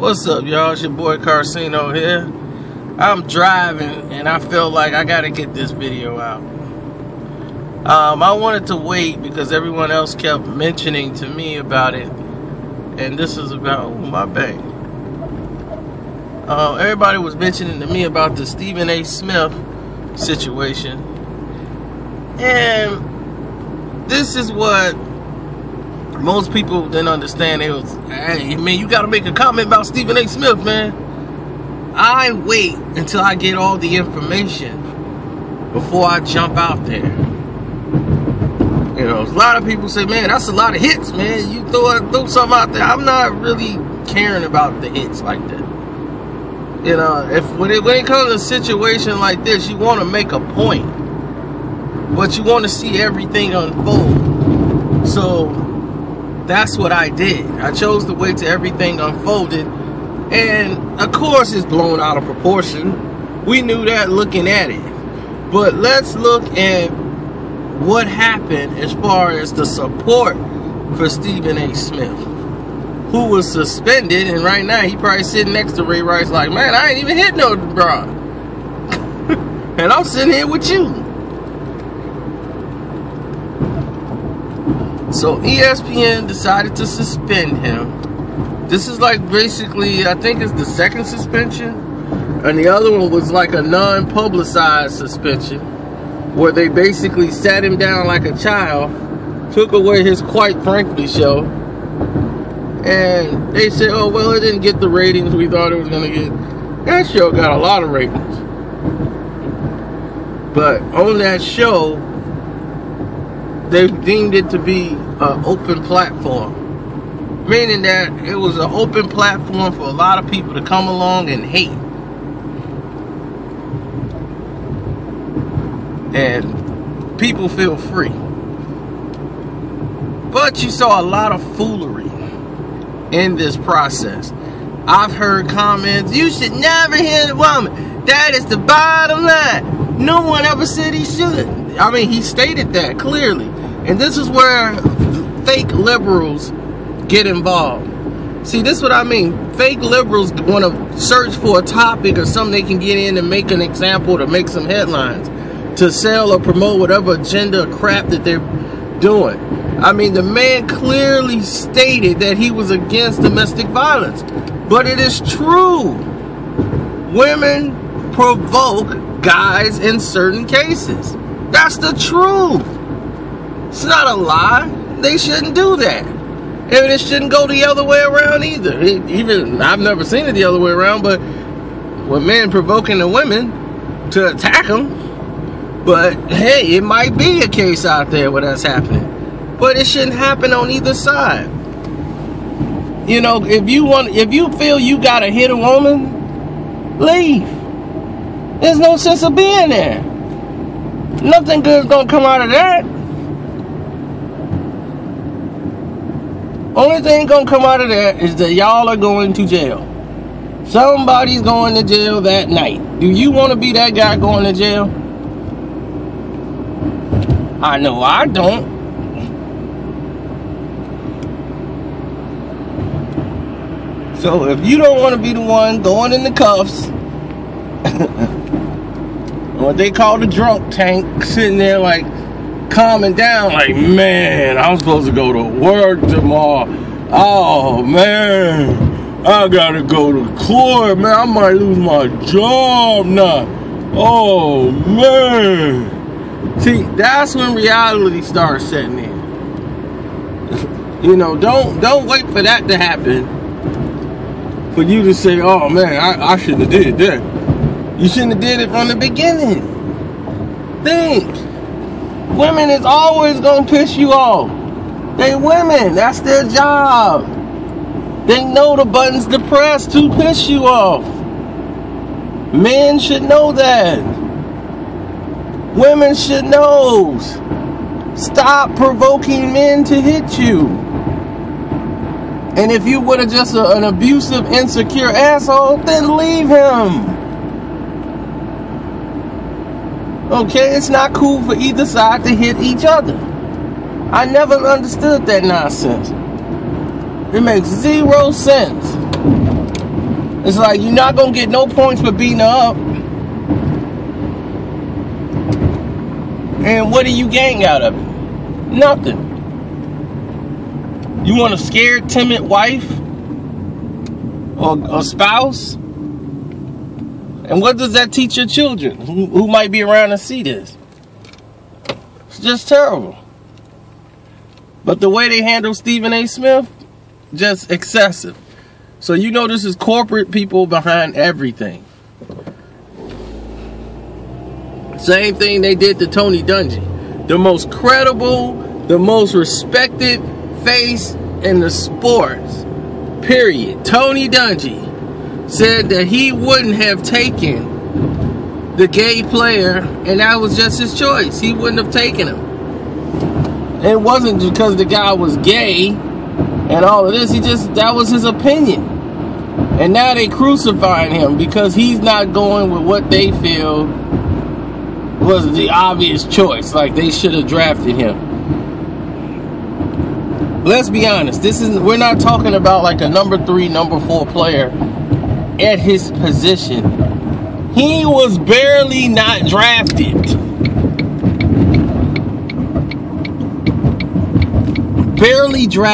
What's up, y'all? It's your boy Karceno here. I'm driving and I feel like I gotta get this video out. I wanted to wait because everyone else kept mentioning to me about it, and this is about my bank. Everybody was mentioning to me about the Stephen A. Smith situation, and this is what most people didn't understand. It was, hey man, you gotta make a comment about Stephen A. Smith, man. I wait until I get all the information before I jump out there. You know, a lot of people say, man, that's a lot of hits, man. You throw something out there. I'm not really caring about the hits like that. You know, when it comes to a situation like this, you want to make a point, but you want to see everything unfold. So that's what I did. I chose to wait till everything unfolded, and of course it's blown out of proportion. We knew that looking at it, but let's look at what happened as far as the support for Stephen A. Smith, who was suspended, and right now he probably sitting next to Ray Rice like, man, I ain't even hit no broad. And I'm sitting here with you. So ESPN decided to suspend him. This is like basically, I think it's the second suspension, and the other one was like a non-publicized suspension, where they basically sat him down like a child, took away his Quite Frankly show, and they said, oh, well, it didn't get the ratings we thought it was going to get. That show got a lot of ratings. But on that show, they deemed it to be an open platform, meaning that it was an open platform for a lot of people to come along and hate. And people feel free. But you saw a lot of foolery in this process. I've heard comments, you should never hit a woman. That is the bottom line. No one ever said he should. I mean, he stated that clearly. And this is where fake liberals get involved. See, this is what I mean. Fake liberals want to search for a topic or something they can get in and make an example to make some headlines, to sell or promote whatever agenda or crap that they're doing. I mean, the man clearly stated that he was against domestic violence. But it is true. Women provoke guys in certain cases. That's the truth. It's not a lie. They shouldn't do that. And it shouldn't go the other way around either. Even I've never seen it the other way around, but with men provoking the women to attack them. But hey, it might be a case out there where that's happening. But it shouldn't happen on either side. You know, if you feel you gotta hit a woman, leave. There's no sense of being there. Nothing good is gonna come out of that. Only thing gonna come out of that is that y'all are going to jail. Somebody's going to jail that night. Do you want to be that guy going to jail? I know I don't. So if you don't want to be the one going in the cuffs, what they call the drunk tank, sitting there like calming down, like, man, I'm supposed to go to work tomorrow. Oh man, I gotta go to court, man. I might lose my job now. Oh man. See, that's when reality starts setting in. You know, don't wait for that to happen for you to say, oh man, I shouldn't have did that. You shouldn't have did it from the beginning. Think. Women is always gonna piss you off. They women, that's their job. They know the buttons to press to piss you off. Men should know that. Women should know. Stop provoking men to hit you. And if you would have just an abusive, insecure asshole, then leave him. Okay, it's not cool for either side to hit each other. I never understood that nonsense. It makes zero sense. It's like, you're not gonna get no points for beating her up. And what do you gain out of it? Nothing. You want a scared, timid wife or spouse? And what does that teach your children who might be around and see this? It's just terrible. But the way they handle Stephen A. Smith, just excessive. So you know this is corporate people behind everything. Same thing they did to Tony Dungy. The most credible, the most respected face in the sports, period. Tony Dungy said that he wouldn't have taken the gay player, and that was just his choice. He wouldn't have taken him. It wasn't because the guy was gay and all of this. That was his opinion. And now they crucifying him because he's not going with what they feel was the obvious choice. Like they should have drafted him. Let's be honest. We're not talking about like a number 3, number 4 player at his position. He was barely not drafted. Barely drafted.